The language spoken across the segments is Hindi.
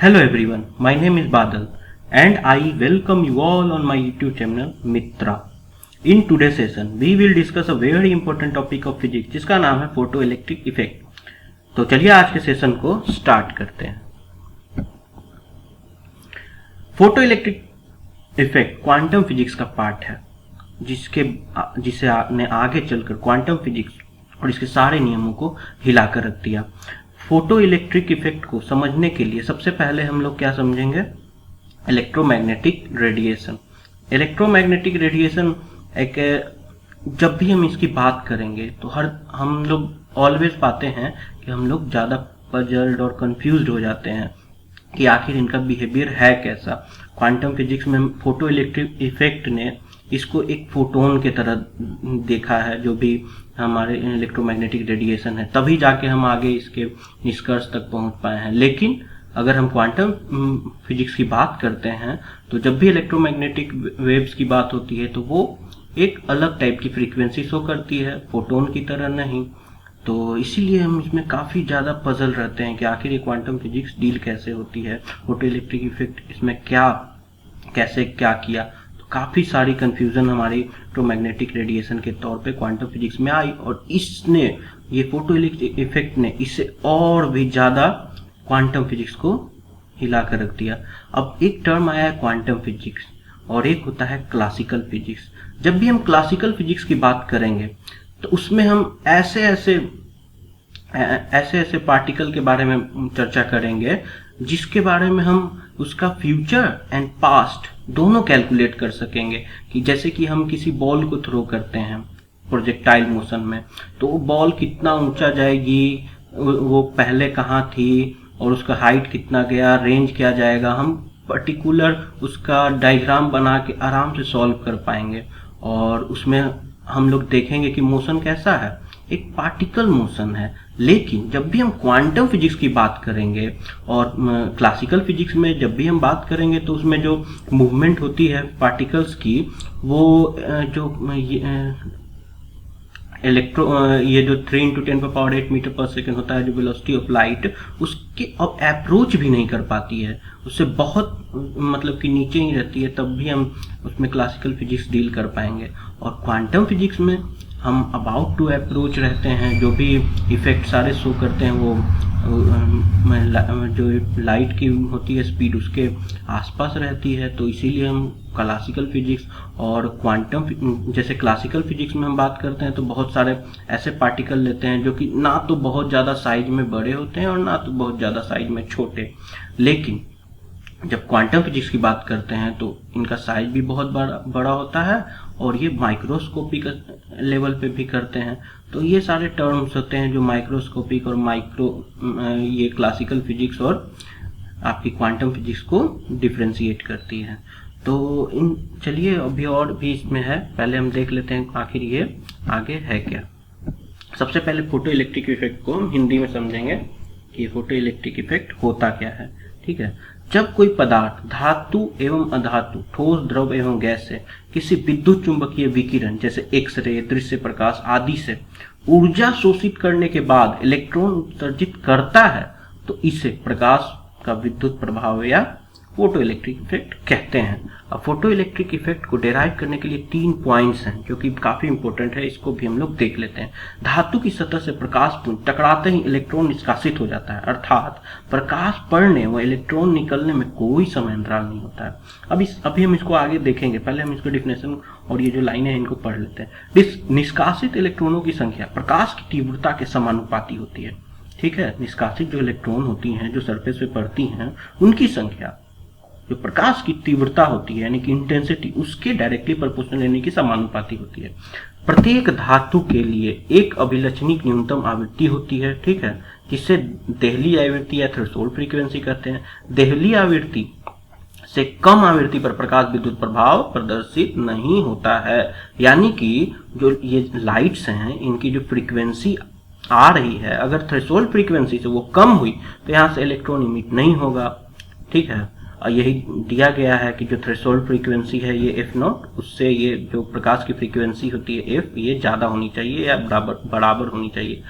Hello everyone, my name is Badal and I welcome you all on my YouTube channel Mitra. In today's session, we will discuss a very important topic of physics जिसका नाम है फोटो इलेक्ट्रिक इफेक्ट। तो चलिए आज के सेशन को स्टार्ट करते हैं। Photo electric effect quantum physics का पार्ट है जिसे आपने आगे चलकर क्वांटम फिजिक्स और इसके सारे नियमों को हिलाकर रख दिया। फोटो इलेक्ट्रिक इफेक्ट को समझने के लिए सबसे पहले हम लोग क्या समझेंगे, इलेक्ट्रोमैग्नेटिक रेडिएशन। इलेक्ट्रोमैग्नेटिक रेडिएशन एक, जब भी हम इसकी बात करेंगे तो हम लोग ऑलवेज पाते हैं कि हम लोग ज़्यादा पजल्ड और कंफ्यूज्ड हो जाते हैं कि आखिर इनका बिहेवियर है कैसा। क्वांटम फिजिक्स में फोटो इलेक्ट्रिक इफेक्ट ने इसको एक फोटोन के तरह देखा है, जो भी हमारे इलेक्ट्रोमैग्नेटिक रेडिएशन है, तभी जाके हम आगे इसके निष्कर्ष तक पहुंच पाए हैं। लेकिन अगर हम क्वांटम फिजिक्स की बात करते हैं तो जब भी इलेक्ट्रोमैग्नेटिक वेव्स की बात होती है तो वो एक अलग टाइप की फ्रीक्वेंसी शो करती है, फोटोन की तरह नहीं। तो इसीलिए हम इसमें काफ़ी ज़्यादा पजल रहते हैं कि आखिर ये क्वांटम फिजिक्स डील कैसे होती है, फोटो इलेक्ट्रिक इफेक्ट इसमें कैसे क्या किया। तो काफ़ी सारी कन्फ्यूज़न हमारी इलेक्ट्रोमैग्नेटिक रेडिएशन के तौर पे क्वांटम फिजिक्स में आई और ये फोटो इलेक्ट्रिक इफेक्ट ने इससे और भी ज़्यादा क्वांटम फिजिक्स को हिला कर रख दिया। अब एक टर्म आया है क्वांटम फिजिक्स और एक होता है क्लासिकल फिजिक्स। जब भी हम क्लासिकल फिजिक्स की बात करेंगे तो उसमें हम ऐसे पार्टिकल के बारे में चर्चा करेंगे जिसके बारे में हम उसका फ्यूचर एंड पास्ट दोनों कैलकुलेट कर सकेंगे। कि जैसे कि हम किसी बॉल को थ्रो करते हैं प्रोजेक्टाइल मोशन में, तो वो बॉल कितना ऊंचा जाएगी, वो पहले कहाँ थी और उसका हाइट कितना गया, रेंज क्या जाएगा, हम पर्टिकुलर उसका डायग्राम बना के आराम से सॉल्व कर पाएंगे। और उसमें हम लोग देखेंगे कि मोशन कैसा है, एक पार्टिकल मोशन है। लेकिन जब भी हम क्वांटम फिजिक्स की बात करेंगे और क्लासिकल फिजिक्स में जब भी हम बात करेंगे तो उसमें जो मूवमेंट होती है पार्टिकल्स की, वो ये जो 3 × 10⁸ मीटर पर सेकेंड होता है, जो वेलोसिटी ऑफ लाइट, उसके अब अप्रोच भी नहीं कर पाती है, उससे बहुत मतलब कि नीचे ही रहती है, तब भी हम उसमें क्लासिकल फिजिक्स डील कर पाएंगे। और क्वांटम फिजिक्स में हम अबाउट टू अप्रोच रहते हैं, जो भी इफेक्ट सारे शो करते हैं वो जो लाइट की होती है स्पीड उसके आसपास रहती है। तो इसीलिए हम क्लासिकल फिजिक्स और क्वांटम, जैसे क्लासिकल फिजिक्स में हम बात करते हैं तो बहुत सारे ऐसे पार्टिकल लेते हैं जो कि ना तो बहुत ज़्यादा साइज में बड़े होते हैं और ना तो बहुत ज़्यादा साइज में छोटे। लेकिन जब क्वांटम फिजिक्स की बात करते हैं तो इनका साइज भी बहुत बड़ा होता है और ये माइक्रोस्कोपिक लेवल पे भी करते हैं। तो ये सारे टर्म्स होते हैं जो माइक्रोस्कोपिक और ये क्लासिकल फिजिक्स और आपकी क्वांटम फिजिक्स को डिफ्रेंशिएट करती है। तो चलिए अभी और भी इसमें है, पहले हम देख लेते हैं आखिर ये आगे है क्या। सबसे पहले फोटो इलेक्ट्रिक इफेक्ट को हम हिंदी में समझेंगे कि फोटो इलेक्ट्रिक इफेक्ट होता क्या है। ठीक है, जब कोई पदार्थ धातु एवं अधातु, ठोस, द्रव एवं गैस से किसी विद्युत चुंबकीय विकिरण जैसे एक्सरे, दृश्य प्रकाश आदि से ऊर्जा शोषित करने के बाद इलेक्ट्रॉन उत्सर्जित करता है तो इसे प्रकाश का विद्युत प्रभाव या फोटो इलेक्ट्रिक इफेक्ट कहते हैं। अब फोटो इलेक्ट्रिक इफेक्ट को डेराइव करने के लिए 3 पॉइंट्स हैं जो कि काफी इंपॉर्टेंट है, इसको भी हम लोग देख लेते हैं। धातु की सतह से प्रकाश पुंज टकराते ही इलेक्ट्रॉन निष्कासित हो जाता है, अर्थात प्रकाश पड़ने व इलेक्ट्रॉन निकलने में कोई समय अंतराल नहीं होता है। अभी हम इसको आगे देखेंगे, पहले हम इसको डिफिनेशन और ये जो लाइनें हैं इनको पढ़ लेते हैं। निष्कासित इलेक्ट्रॉनों की संख्या प्रकाश की तीव्रता के समानुपाती होती है। ठीक है, निष्कासित जो इलेक्ट्रॉन होती हैं जो सरफेस पे पड़ती हैं उनकी संख्या जो प्रकाश की तीव्रता होती है यानी कि इंटेंसिटी, उसके डायरेक्टली प्रोपोर्शनल यानी कि समानुपाती होती है। प्रत्येक धातु के लिए एक अभिलक्षणिक न्यूनतम आवृत्ति होती है। ठीक है, जिसे देहली आवृत्ति या थ्रेशोल्ड फ्रीक्वेंसी कहते हैं। देहली आवृत्ति से कम आवृत्ति पर प्रकाश विद्युत प्रभाव प्रदर्शित नहीं होता है, यानी कि जो ये लाइट्स हैं इनकी जो फ्रीक्वेंसी आ रही है, अगर थ्रेशोल्ड फ्रीक्वेंसी से वो कम हुई तो यहाँ से इलेक्ट्रॉन इमिट नहीं होगा। ठीक है, यही दिया गया है कि जो थ्रेशोल्ड फ्रीक्वेंसी है ये F0, उससे ये जो प्रकाश की फ्रीक्वेंसी होती है F, ये ज़्यादा होनी चाहिए या बराबर होनी चाहिए।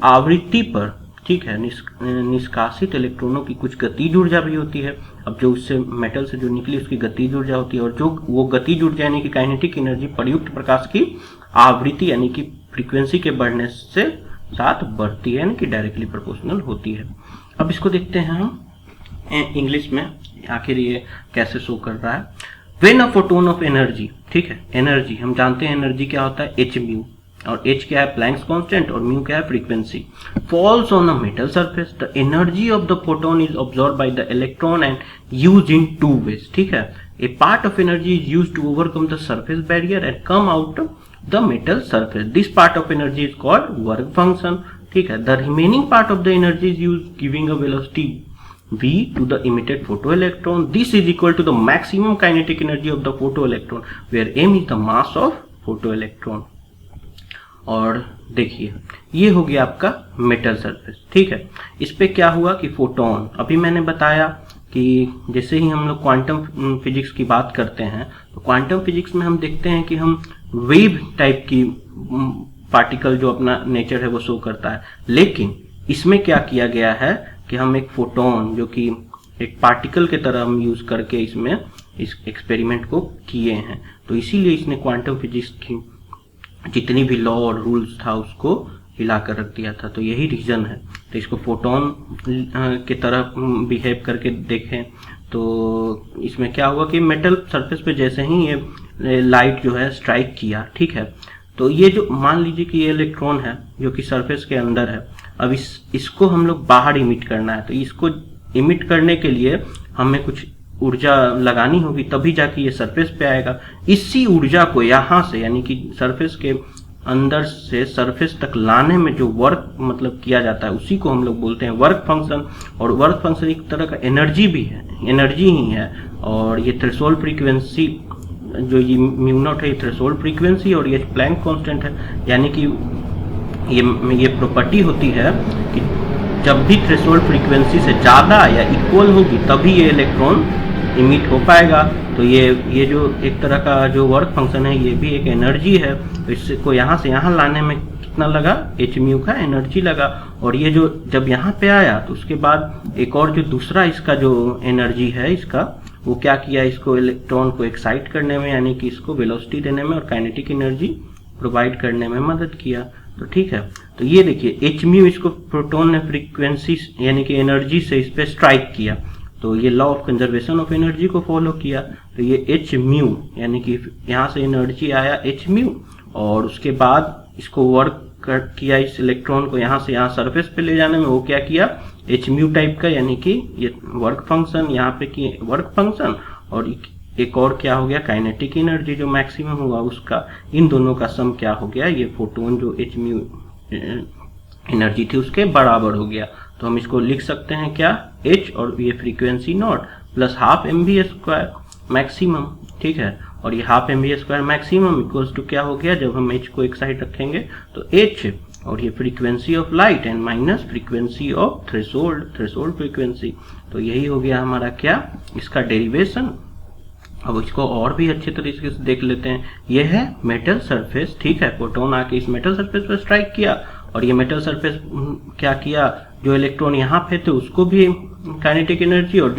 आवृत्ति पर ठीक है। निष्कासित इलेक्ट्रॉनों की कुछ गतिज ऊर्जा भी होती है। अब जो उससे मेटल से जो निकली उसकी गतिज ऊर्जा होती है, और जो वो गतिज ऊर्जा यानी कि काइनेटिक एनर्जी प्रयुक्त प्रकाश की आवृत्ति यानी कि फ्रीक्वेंसी के बढ़ने से साथ बढ़ती है, यानी कि डायरेक्टली प्रोपोर्शनल होती है। अब इसको देखते हैं हम इंग्लिश में आखिर ये कैसे शो कर रहा है। When a photon of energy, ठीक है, एनर्जी हम जानते हैं एनर्जी क्या होता है, एच म्यू, और एच क्या है प्लैंक्स कांस्टेंट, और म्यू क्या है frequency, falls on a metal surface, the energy of the photon is absorb by the electron and used in two ways, ठीक है। A part of energy is used to overcome the surface barrier and come out the metal surface, this part of energy is called work function, ठीक है। The remaining part of the energy is used giving a velocity v to the emitted photoelectron. This is equal to the maximum kinetic energy of the photoelectron, where m is the mass of photoelectron. और देखिए ये हो गया आपका मेटल सरफेस, ठीक है। इस पे क्या हुआ कि फोटोन, अभी मैंने बताया कि जैसे ही हम लोग क्वांटम फिजिक्स की बात करते हैं तो क्वांटम फिजिक्स में हम देखते हैं कि हम वेव टाइप की पार्टिकल जो अपना नेचर है वो शो करता है, लेकिन इसमें क्या किया गया है कि हम एक फोटोन जो कि एक पार्टिकल के तरह हम यूज करके इसमें इस एक्सपेरिमेंट को किए हैं, तो इसीलिए इसने क्वांटम फिजिक्स की जितनी भी लॉ और रूल्स था उसको हिला कर रख दिया था, तो यही रीजन है। तो इसको फोटोन के तरह बिहेव करके देखें तो इसमें क्या हुआ कि मेटल सरफेस पे जैसे ही ये लाइट जो है स्ट्राइक किया, ठीक है, तो ये जो मान लीजिए कि ये इलेक्ट्रॉन है जो कि सरफेस के अंदर है, अब इसको हम लोग बाहर इमिट करना है, तो इसको इमिट करने के लिए हमें कुछ ऊर्जा लगानी होगी, तभी जाके ये सरफेस पे आएगा। इसी ऊर्जा को यहाँ से यानी कि सरफेस के अंदर से सरफेस तक लाने में जो वर्क मतलब किया जाता है उसी को हम लोग बोलते हैं वर्क फंक्शन। और वर्क फंक्शन एक तरह का एनर्जी भी है, एनर्जी ही है, और ये थ्रेशोल्ड फ्रीक्वेंसी जो ये म्यू नॉट है, ये थ्रेशोल्ड फ्रीक्वेंसी और ये प्लैंक कांस्टेंट है, यानी कि ये प्रॉपर्टी होती है कि जब भी थ्रेशोल्ड फ्रीक्वेंसी से ज़्यादा या इक्वल होगी तभी ये इलेक्ट्रॉन इमिट हो पाएगा। तो ये जो एक तरह का जो वर्क फंक्शन है ये भी एक एनर्जी है, तो इसको यहाँ से यहाँ लाने में कितना लगा, एच म्यू का एनर्जी लगा। और ये जो जब यहाँ पे आया तो उसके बाद एक और जो दूसरा इसका जो एनर्जी है इसका, वो क्या किया, इसको इलेक्ट्रॉन को एक्साइट करने में यानी कि इसको वेलोसिटी देने में और काइनेटिक एनर्जी प्रोवाइड करने में मदद किया। तो ठीक है, तो ये देखिए एच म्यू इसको प्रोटॉन ने फ्रीक्वेंसी यानी कि एनर्जी से इस पर स्ट्राइक किया, तो ये law of conservation of energy को फॉलो किया। तो ये एच म्यू यानी कि यहाँ से एनर्जी आया एच म्यू, और उसके बाद इसको वर्क किया इस इलेक्ट्रॉन को यहाँ से यहाँ सरफेस पे ले जाने में, वो क्या किया एच म्यू टाइप का, यानी कि ये वर्क फंक्शन यहाँ पे किए वर्क फंक्शन, और एक और क्या हो गया काइनेटिक एनर्जी जो मैक्सिमम हुआ उसका, इन दोनों का सम क्या हो गया, ये फोटोन जो एच म्यू एनर्जी थी उसके बराबर हो गया। तो हम इसको लिख सकते हैं क्या, एच और ये frequency naught plus half M B square maximum, ठीक है, और ये half M B square maximum equals to क्या हो गया, जब हम एच को एक साइड रखेंगे तो एच और ये frequency of light and minus frequency of threshold frequency. तो यही हो गया हमारा क्या, इसका डेरिवेशन। अब इसको और भी अच्छे तरीके से देख लेते हैं। यह है मेटल सरफेस, ठीक है, प्रोटॉन आके इस मेटल सरफेस पर स्ट्राइक किया, और ये मेटल सरफेस क्या किया, जो इलेक्ट्रॉन यहाँ पे थे उसको भी काइनेटिक एनर्जी, और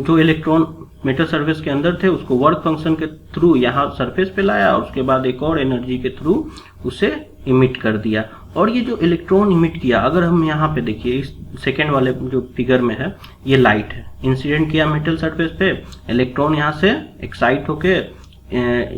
जो इलेक्ट्रॉन मेटल सरफेस के अंदर थे उसको वर्क फंक्शन के थ्रू यहाँ सरफेस पे लाया, और उसके बाद एक और एनर्जी के थ्रू उसे इमिट कर दिया। और ये जो इलेक्ट्रॉन इमिट किया, अगर हम यहाँ पे देखिए इस सेकेंड वाले जो फिगर में है, ये लाइट है, इंसिडेंट किया मेटल सरफेस पे, इलेक्ट्रॉन यहाँ से एक्साइट होके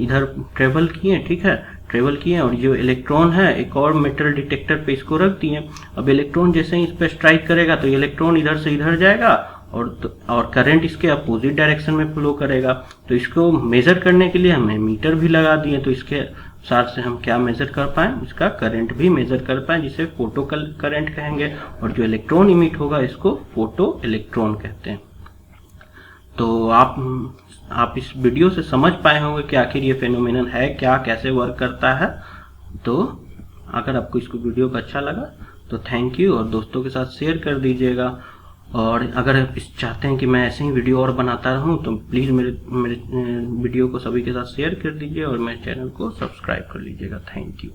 इधर ट्रेवल किए, ठीक है, ट्रेवल किए, और जो इलेक्ट्रॉन है एक और मेटल डिटेक्टर पे इसको रख दिए। अब इलेक्ट्रॉन जैसे ही इस पर स्ट्राइक करेगा तो इलेक्ट्रॉन इधर से इधर जाएगा, और करंट इसके अपोजिट डायरेक्शन में फ्लो करेगा। तो इसको मेजर करने के लिए हमने मीटर भी लगा दिए, तो इसके साथ से हम क्या मेजर कर पाए, इसका करंट भी मेजर कर पाए, जिसे फोटो करंट कहेंगे, और जो इलेक्ट्रॉन इमिट होगा इसको फोटो इलेक्ट्रॉन कहते हैं। तो आप इस वीडियो से समझ पाए होंगे कि आखिर ये फेनोमेनन है क्या, कैसे वर्क करता है। तो अगर आपको इसको वीडियो को अच्छा लगा तो थैंक यू, और दोस्तों के साथ शेयर कर दीजिएगा। और अगर आप चाहते हैं कि मैं ऐसे ही वीडियो और बनाता रहूं तो प्लीज़ मेरे वीडियो को सभी के साथ शेयर कर दीजिए, और मेरे चैनल को सब्सक्राइब कर लीजिएगा। Thank you.